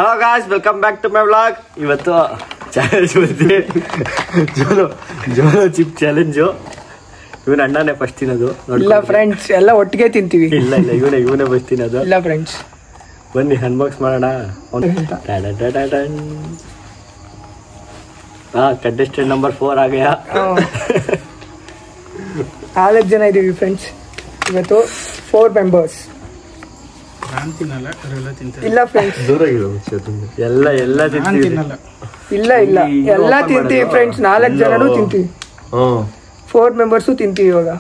Hello guys, welcome back to my vlog. ಇವತ್ತು challenge ಬರ್ತೀನಿ, Jolo chip challenge. ಇವನ ಅಣ್ಣನೇ first ತಿನ್ನೋದು. ಇಲ್ಲ ಫ್ರೆಂಡ್ಸ್, ಎಲ್ಲ ಒಟ್ಟಿಗೆ ತಿಂತೀವಿ. ಇಲ್ಲ ಇವನೇ ಫಸ್ಟ್ ತಿನ್ನೋದು. ಇಲ್ಲ ಫ್ರೆಂಡ್ಸ್, ಬನ್ನಿ ಅನ್ಬಾಕ್ಸ್ ಮಾಡೋಣ. ಕಂಟೆಸ್ಟೆಂಟ್ ನಂಬರ್ 4 ಆ ಗಯಾ. 4 ಜನ ಇದೀವಿ ಫ್ರೆಂಡ್ಸ್ ಇವತ್ತು. 4 ಮೆಂಬರ್ಸ್. ಇಲ್ಲ ಫ್ರೆಂಡ್ಸ್, ಎಲ್ಲ ತಿಂತೀವಿ. ಇಲ್ಲ ಎಲ್ಲ ತಿಂತೀವಿ ಫ್ರೆಂಡ್ಸ್. 4 ಜನನು ತಿಂತೀವಿ. 4 ಮೆಂಬರ್ಸು ತಿಂತೀವಿ ಇವಾಗ.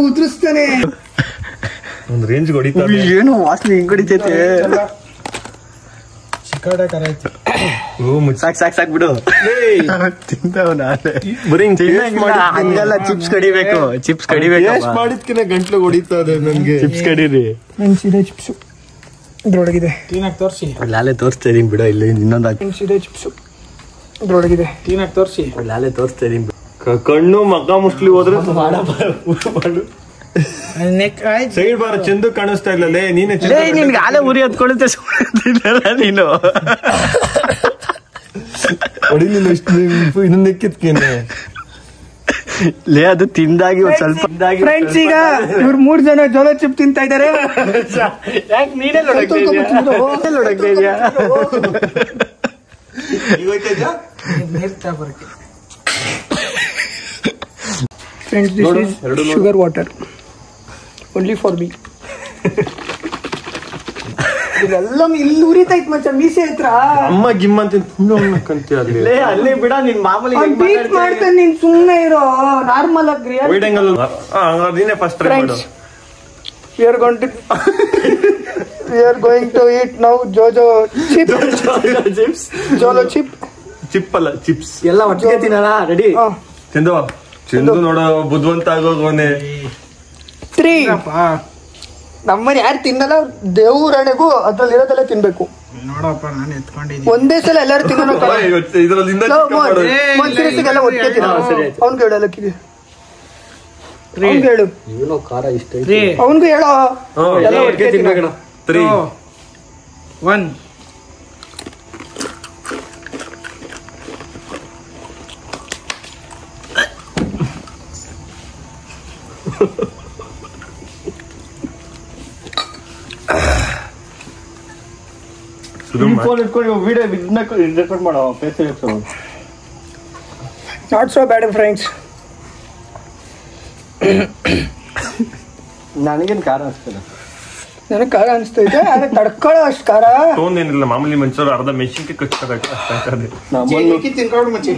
ಉದುರಿಸ್ತಾನೆ ಒಂದು ರೇಂಜ್ ಹೊಡಿತಾ. ಏನು ವಾಸನೆ ಹಿಂಗ್ ಹೊಡಿತೈತೆ. ಸಾಕ್ ಬಿಡು. ಹಂಗಲ್ಲ, ಚಿಪ್ಸ್ ಕಡಿಬೇಕು. ಮಾಡಿದ್ಕಿನ ಗಂಟ್ಲು ಹೊಡಿತದೆ ನನ್ಗೆ. ಚಿಪ್ಸ್ ಕಡೀರಿ. ಮೆಣಸಿದೆ ಚಿಪ್ಸು ಇದ್ರೊಳಗಿದೆ. ತೋರಿಸಿ ಲಾಲೆ ತೋರಿಸ್ತಾ ಇದೀನಿ ಬಿಡು. ಇಲ್ಲಿ ಇನ್ನೊಂದು ಮೆಣಸಿದೆ ಚಿಪ್ಸು ಇದ್ರೊಳಗಿದೆ. ತೋರಿಸಿ ಲಾಲೆ ತೋರಿಸ್ತಾ ಇದೀನಿ. ಕಣ್ಣು ಮಗ ಮುಸ್ಲಿ ಹೋದ್ರೆ ಸೈಡ್ ಬಾರ ಚಂದು ಕಾಣಿಸ್ತಾ ಇಲ್ಲ. ನೀನೆ ನಿನ್ಗೆ ಆಲೆ ಉರಿ ಹತ್ಕೊಳ್ಳುತ್ತೆ ನೀನು. ಹೊಡಿಲಿಲ್ಲ ಇನ್ನೊಂದು ಎಕ್ಕಿತ್ಕೇನೆ ಲೇ. ಅದು ತಿಂದಾಗಿ ಒಂದ್ ಸ್ವಲ್ಪ ಫ್ರೆಂಡ್ಸ್, ಈಗ ಇವ್ರು 3 ಜನ ಜೋಲೋ ಚಿಪ್ ತಿಂತಾ ಇದಾರೆ. ನೀನೇ friends, this is sugar water only for me. ಇದೆಲ್ಲ ಇಲ್ಲಿ ಉರಿತೈತ್ ಮಚ್ಚ ಮೀಸೆ ಹತ್ರ. ಅಮ್ಮ ಗಿಮ್ಮ ಅಂತ ಅಲ್ಲಿ ಬಿಡ. ನೀನ್ ಮಾಮೂಲಿ ಬೀಟ್ ಮಾಡ್ತಾನೆ, ನೀನ್ ಸುಮ್ಮನೆ ಇರೋ. ನಾರ್ಮಲ್ ಆಗಿ ನೀನೆ ಫಸ್ಟ್ ಟ್ರೈ ಮಾಡು. we are going to eat now jojo chips. jolo chip ಅಲ್ಲ, ಚಿಪ್ಸ್. ಎಲ್ಲ ಒಟ್ಟಿಗೆ ತಿನ್ನೋಣ. ರೆಡಿ? ಚಂದು ನೋಡೋ ಬುದ್ಧಿವಂತ ಆಗೋಗೋನೆ. 3 ನಮ್ಮನೆ ಯಾರು ತಿನ್ನಲ್ಲ. ದೇವ್ರಣೆಗೂ ಅದ್ರಲ್ಲಿ ಇರೋದೆಲ್ಲ ತಿನ್ಬೇಕು. ನೋಡಪ್ಪ, ನಾನು ಎತ್ಕೊಂಡಿದ್ದೀನಿ. ಒಂದೇ ಸಲ ಎಲ್ಲರೂ ತಿನ್ನೋಣ. ಮನ್ಸಿಗೆಲ್ಲ ಒಟ್ಟಿಗೆ ತಿನ್ನೋಣ. ಅವ್ನ್ಗೆ ಹೇಳು, ಲಕ್ಕಿಗೆ ಅವ್ನ್ಗೆ ಹೇಳು. ಖಾರ ಇಷ್ಟ ಅವ್ನ್ಗೂ ಹೇಳೋ. ಎಲ್ಲ ಒಟ್ಟಿಗೆ ತಿನ್ಬೇಕಣ. 3, 1. ರೆಕಾರ್ಡ್ ಮಾಡೋ. Not so bad friends. ನನಗೇನು ಖಾರ ಅನಿಸ್ತದೆ. ನನಗೆ ಖಾರ ಅನಿಸ್ತೈತೆ, ಆದ್ರೆ ತಡ್ಕೊಳ್ಳೋ ಅಷ್ಟು ಖಾರ ಏನಿಲ್ಲ. ಮಾಮೂಲಿ ಮನುಷ್ಯರು ಅರ್ಧ ಮೆಣಸಿನ್ಕಾಯಿ ಕಚ್ತಾರೆ. ತಿನ್ಕೊಂಡು ಮಚ್ಚಿ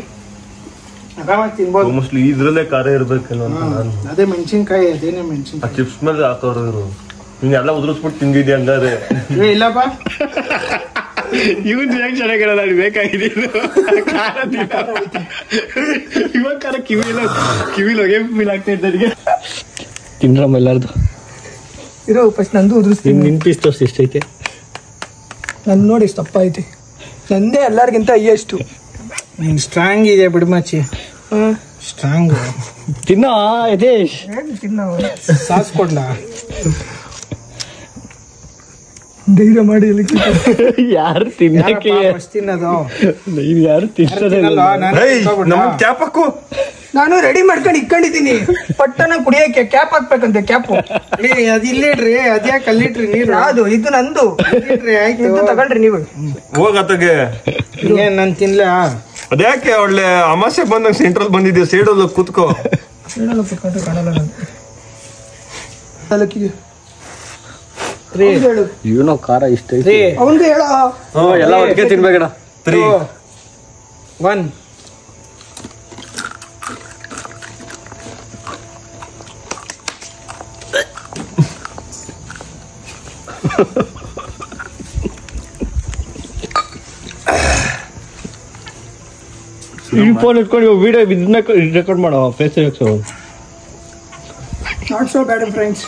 ಆರಾಮಾಗಿ ತಿನ್ಬೋದು. ಮೋಸ್ಟ್ಲಿ ಇದ್ರಲ್ಲೇ ಖಾರ ಇರ್ಬೇಕೇನೋ ಅಂತ ನಾನು. ಅದೇ ಮೆಣಸಿನ್ಕಾಯಿ, ಅದೇನೇ ಮೆಣಸಿನ್ಕಾಯಿ. ಚಿಪ್ಸ್ ಮೇಲೆ ಹಾಕೋರು ಹಿಂಗೆಲ್ಲ ಉದುರಿಸ್ಬಿಟ್ಟು ತಿಂದಿದ್ದೆ ಹಂಗಾರೆ. ಇಲ್ಲಪ್ಪ, ಇವನ್ ರಿಯಾಕ್ಷನ್ ಆಗಿರೋ ನಾನು ಬೇಕಾಗಿದೆ. ಇವಾಗ ಖಾರ ಕಿವಿಲಿ ಹೊಗೆ ಫೀಲ್ ಆಗ್ತಾ ಇದ್ದರಿಗೆ. ತಿನ್ರಮ್ಮ ಎಲ್ಲಾರ್ದು. ಇರೋ ಫಸ್ಟ್ ನಂದು ಉದುರಿಸ್ತೀನಿ. ನಿನ್ ಪೀಸ್ ತೋರಿಸಿ ಎಷ್ಟೈತೆ. ನನ್ ನೋಡಿ ಎಷ್ಟು ತಪ್ಪ ಐತಿ. ನಂದೇ ಎಲ್ಲರಿಗಿಂತ ಹೈಯೆಸ್ಟ್. ಸ್ಟ್ರಾಂಗ್ ಇದೆ ಬಿಡು ಮಚ್ಚಿ. ಸ್ಟ್ರಾಂಗ್ ತಿನ್ನೋ ಯತೇಶ್. ತಿನ್ನೋ ಸಾಸ್ ಕೊಡ್ಲಾ? ಧೈರ್ಯ ಮಾಡಿ. ಯಾರು ತಿನ್ನಕ್ಕೆ ತಿನ್ನೋದು? ಯಾರು ನಮ್ಗೆ ಕ್ಯಾಪ್ ಹಾಕು. ನಾನು ರೆಡಿ ಮಾಡ್ಕೊಂಡು ಇಟ್ಕೊಂಡಿದ್ದೀನಿ. ಪಟ್ಟನ ಕುಡಿಯಕ್ಕೆ ಕ್ಯಾಪ್ ಹಾಕ್ಬೇಕಂತೆ. ಕ್ಯಾಪು ಅದಿಲ್ಲಿಡ್ರಿ. ಅದ್ಯಾಕೆ ಅಲ್ಲಿಟ್ರಿ ನೀರು? ಅದು ಇದು ನಂದು. ಆಯ್ತು, ತಗೊಳ್ರಿ ನೀವು. ಹೋಗತ್ತಗೆ ನಾನು ತಿನ್ಲ. ಅದ್ಯಾಕೆ ಒಳ್ಳೆ ಅಮಾಸೆ ಬಂದಂಗ ಸೆಂಟ್ರಲ್ ಬಂದಿದ್ದೀವಿ. ಸೈಡಲ್ಲಿ ಕೂತ್ಕೋ. ಏನೋ ಖಾರ ಇಷ್ಟ ಐತಿ. ಅವನ್ಗೆ ಹೇಳ. ಎಲ್ಲ ಒಟ್ಟಿಗೆ ತಿನ್ಬೇಕಣ. 3, 1. ಫೋನ್ ಇಟ್ಕೊಂಡು ವಿಡಿಯೋ ಇದನ್ನ ರೆಕಾರ್ಡ್ ಮಾಡೋ. Face not so bad friends.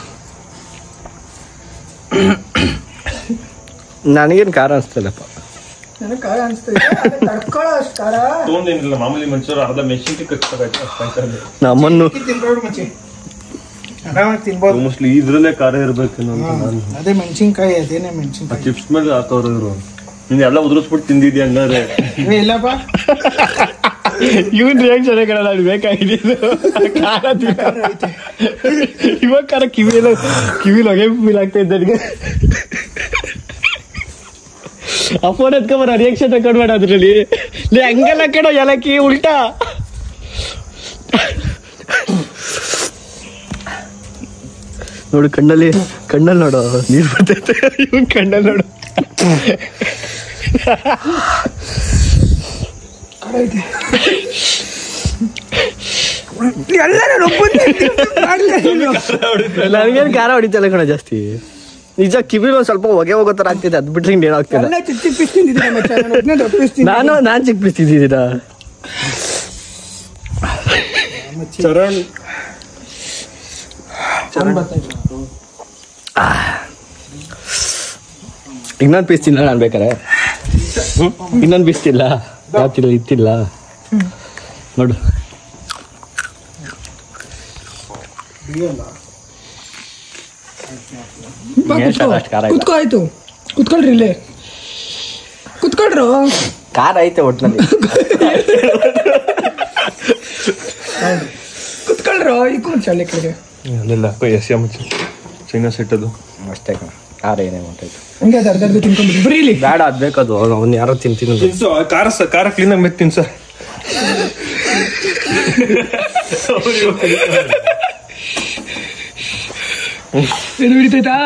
ನನಗೇನು ಖಾರ ಅನಿಸ್ತಲ್ಲಪ್ಪ. ನನಗೆ ಖಾರ ಅನಿಸ್ತೈತೆ, ತಡ್ಕೊಳ್ಳೋ ಅಷ್ಟು ಖಾರ ತೊಗೊಂಡೇನಿಲ್ಲ. ಮಾಮೂಲಿ ಮನುಷ್ಯರು ಅರ್ಧ ಮೆಣಸಿನ್ಕಾಯಿ ಕಚ್ತಾರೆ. ನಮ್ಮನ್ನು ಆರಾಮಾಗಿ ತಿನ್ಬೋದು. ಮೋಸ್ಟ್ಲಿ ಇದ್ರಲ್ಲೇ ಖಾರ ಇರ್ಬೇಕೇನೋ ಅಂತ ನಾನು. ಅದೇ ಮೆಣಸಿನ್ಕಾಯಿ, ಅದೇನೇ ಮೆಣಸಿನ್ಕಾಯಿ. ಚಿಪ್ಸ್ ಮೇಲೆ ಹಾಕೋರು ಇವರು. ನೀನ್ ಎಲ್ಲ ಉದುರಿಸ್ಬಿಟ್ಟು ತಿಂದಿದ್ಯಾ ಹಂಗಾರೆ? ಇಲ್ಲಪ್ಪ, ಇವನ್ ರಿಯಾಕ್ಷನ್ ನಾನು ಬೇಕಾಗಿದೆ. ಇವಾಗ ಖಾರ ಕಿವಿಲಿ ಹೊಗೆ ಫೀಲ್ ಆಗ್ತಾ ಇದ್ದ ನನಗೆ. ಆ ಫೋನ್ ಎತ್ಕೊಂಬರ ರಿಯಾಕ್ಷನ್ ರೆಕಾರ್ಡ್ ಮಾಡ ಅದ್ರಲ್ಲಿ. ಹಂಗೆಲ್ಲ ಕೇಳೋ ಏಲಕ್ಕಿ ಉಲ್ಟಾ. ನೋಡು ಕಣ್ಣಲ್ಲಿ ನೋಡು ನೀರ್ ಬರ್ತೈತೆ. ಇವನ್ ಕಣ್ಣಲ್ಲಿ ನೋಡು. ನನಗೇನು ಖಾರ ಹೊಡಿತಲ್ಲ ಕಣ ಜಾಸ್ತಿ. ನಿಜ ಕಿವಿಲಿ ಒಂದ್ ಸ್ವಲ್ಪ ಹೊಗೆ ಹೋಗೋ ತರ ಆಗ್ತಿದೆ. ಅದ್ ಬಿಟ್ರೆ ಇನ್ನೇನು ಆಗ್ತಿಲ್ಲ. ನಾನ್ ಚಿಕ್ಕ ಪೀಸ್ ತಿಂದಿದ್ದೀರಾ ಚರಣ್? ಇನ್ನೊಂದು ಪೀಸ್ ತಿನ್ನ ನಾನು ಬೇಕಾರೆ. ಇನ್ನೊಂದು ಪೀಸ್ ತಿಲ್ಲ. ಯಾವ್ತಿಲ್ಲ ಇತ್ತಿಲ್ಲ ನೋಡು. ಕುತ್ಕೋ, ಆಯ್ತು ಕುತ್ಕೊಳ್ರಿ, ಇಲ್ಲೇ ಕುತ್ಕೊಳ್ರು. ಖಾರ ಐತೆ ಒಟ್ನಲ್ಲಿ. ಕುತ್ಕೊಳ್ರು. ಈಗ ಚಳಿ ಕಡೆ ಅಲ್ಲೆಲ್ಲ ಚೈನಾ ಸೆಟ್ ಅದು ಅಷ್ಟೇ. ಖಾರ ಏನೇ ಮಾಡ್ತಾಯಿತ್ತು ಹಂಗೆ ಅದು ಅರ್ಧ ತಿನ್ಕೊಂಡ್ಬಿಡಿ. ಬರೀ ಇಲ್ಲಿ ಬೇಡ, ಅದ್ ಬೇಕದು. ಅವ್ನು ಯಾರೋ ತಿಂತೀನಿ ತಿನ್ಸು. ಖಾರ ಕ್ಲೀನಾಗಿ ಮೆತ್ ತಿನ್ಸ. ಇದು ಹಿಡಿತೈತಾ?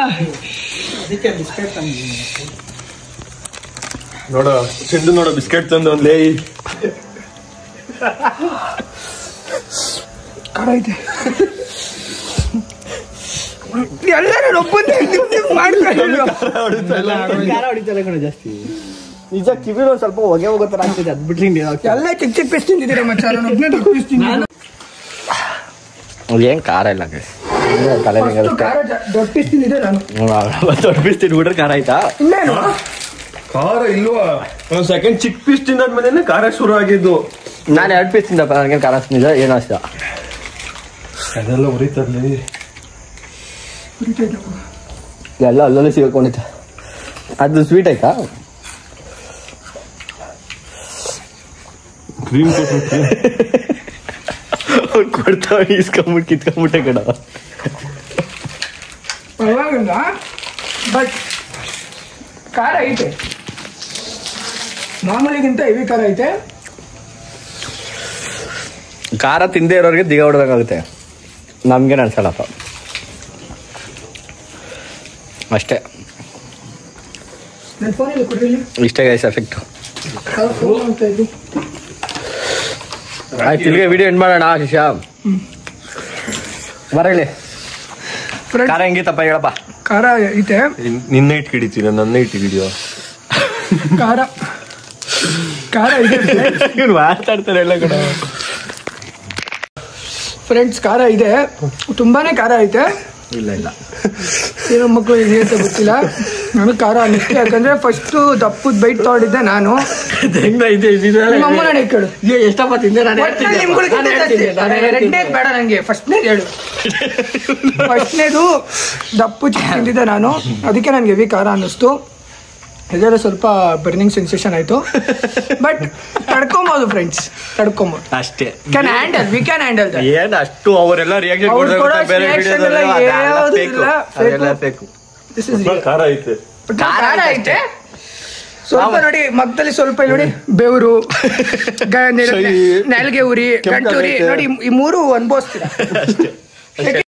ನೋಡ ಚೆಂಡು ನೋಡ ಬಿಸ್ಕೆಟ್ ತಂದು ಒಂದ್ ಲೇ. ಖಾರ ಐತೆ. ಎಲ್ಲರೂ ಖಾರ ಹೊಡಿತಲ್ಲ ಕಣ ಜಾಸ್ತಿ. ನಿಜ ಕಿವಿಲಿ ಒಂದ್ ಸ್ವಲ್ಪ ಹೊಗೆ ಹೋಗೋ ತರ ಆಗ್ತಿದೆ. ಅದ್ ಬಿಟ್ರೆ ಎಲ್ಲ ಚಿಕ್ಕ ಚಿಕ್ಕ ಪೀಸ್ ತಿಂದಿದ್ದೀರಾ ಮಚ್ಚ? ಏನ್ ಖಾರ ಇಲ್ಲ ದೊಡ್ಡ ಪೀಸ್ ತಿಂದಿದ್ದೆ ನಾನು. ದೊಡ್ಡ ಪೀಸ್ ತಿನ್ಬಿಟ್ರೆ ಖಾರ ಆಯ್ತಾ? ಇನ್ನೇನು ಖಾರ ಇಲ್ವಾ? ಒಂದ್ ಸೆಕೆಂಡ್ ಚಿಕ್ಕ ಪೀಸ್ ತಿಂದಾದ್ಮೇಲೆ ಖಾರ ಶುರು ಆಗಿದ್ದು. ನಾನು 2 ಪೀಸ್ ತಿಂದಪ್ಪ. ನನಗೇನು ಖಾರ ನಿಜ ಏನು ಅಷ್ಟ. ಅದೆಲ್ಲ ಉರಿತರ್ಲಿ. ಎಲ್ಲ ಅಲ್ಲಲ್ಲಿ ಸಿಗಕೊಂಡಿತ್ತ. ಅದು ಸ್ವೀಟ್ ಆಯ್ತಾ? ಕ್ರೀಮ್ ಕೊಡ್ತಾವ ಇಸ್ಕೊಂಬಿಟ್ಟು ಕಿತ್ಕೊಂಬಿಟ್ಟೆ ಕಡ. ಪರವಾಗಿಲ್ಲ, ಬಟ್ ಖಾರ ಐತೆ. ಮಾಮೂಲಿಗಿಂತ ಹೆವಿ ಖಾರ ಐತೆ. ಖಾರ ತಿಂದೇ ಇರೋರಿಗೆ ದಿಗ ಹೊಡ್ಬೇಕಾಗುತ್ತೆ. ನಮ್ಗೇನು ಅನ್ಸಲ್ಲಪ್ಪ ಅಷ್ಟೇ. ನನ್ನ ಫೋನಲ್ಲಿ ಕೊಡ್ರಿ. ಇಷ್ಟೇ ಗೈಸ್ ಎಫೆಕ್ಟು. ಆಯ್ತು, ಇಲ್ಲಿಗೆ ವಿಡಿಯೋ ಎಂಡ್ ಮಾಡೋಣ. ಶಿಶಾ ಬರಲಿ. ಖಾರ ಹೆಂಗಿತ್ತಪ್ಪ ಹೇಳಪ್ಪ. ಖಾರ ಐತೆ. ನಿನ್ನೆ ಇಟ್ಟು ಹಿಡಿತೀರ, ನನ್ನ ಇಟ್ಟು ಹಿಡಿಯೋ. ಖಾರ ಇದೆ ಮಾತಾಡ್ತಾರೆ ಎಲ್ಲ ಕಡೆ. ಫ್ರೆಂಡ್ಸ್, ಖಾರ ಇದೆ, ತುಂಬಾನೇ ಖಾರ ಐತೆ. ಇಲ್ಲ ಏನೋ ಮಕ್ಕಳು ಏನು ಗೊತ್ತಿಲ್ಲ. ನನಗೆ ಖಾರ ಅನ್ನಿಸ್ತು. ಯಾಕಂದ್ರೆ ಫಸ್ಟ್ ದಪ್ಪದ ಬೈಟ್ ತಗೊಂಡಿದ್ದೆ ನಾನು. ನಮ್ಮ ನಾನೇ ಕೇಳು ಎಷ್ಟಪ್ಪ ತಿಂದೆ? ಎರಡನೇದು ಬೇಡ ನಂಗೆ, ಫಸ್ಟ್ನೇದು ಹೇಳು. ಫಸ್ಟ್ನೇದು ದಪ್ಪು ತಿಂದಿದ್ದೆ ನಾನು, ಅದಕ್ಕೆ ನನಗೆ ಹೆವಿ ಖಾರ ಅನ್ನಿಸ್ತು. ಇದೆಲ್ಲ ಸ್ವಲ್ಪ ಬರ್ನಿಂಗ್ ಸೆನ್ಸೇಷನ್ ಆಯ್ತು. ಬಟ್ ತಡ್ಕೊಬೋದು ಫ್ರೆಂಡ್ಸ್, ತಡ್ಕೊಬೋದು ಅಷ್ಟೇ. We can handle that. ಏನು ಅಷ್ಟು ಅವರೆಲ್ಲ ರಿಯಾಕ್ಷನ್ ಖಾರ ಐತೆ. ಖಾರ ಐತೆ ಸ್ವಲ್ಪ. ನೋಡಿ ಮಗ್ದಲ್ಲಿ ಸ್ವಲ್ಪ ನೋಡಿ ಬೆವರು, ನಾಲ್ಗೆ ಉರಿ, ಗಂಟುರಿ ನೋಡಿ, ಈ 3 ಅನುಭವಿಸ್ತೀರ.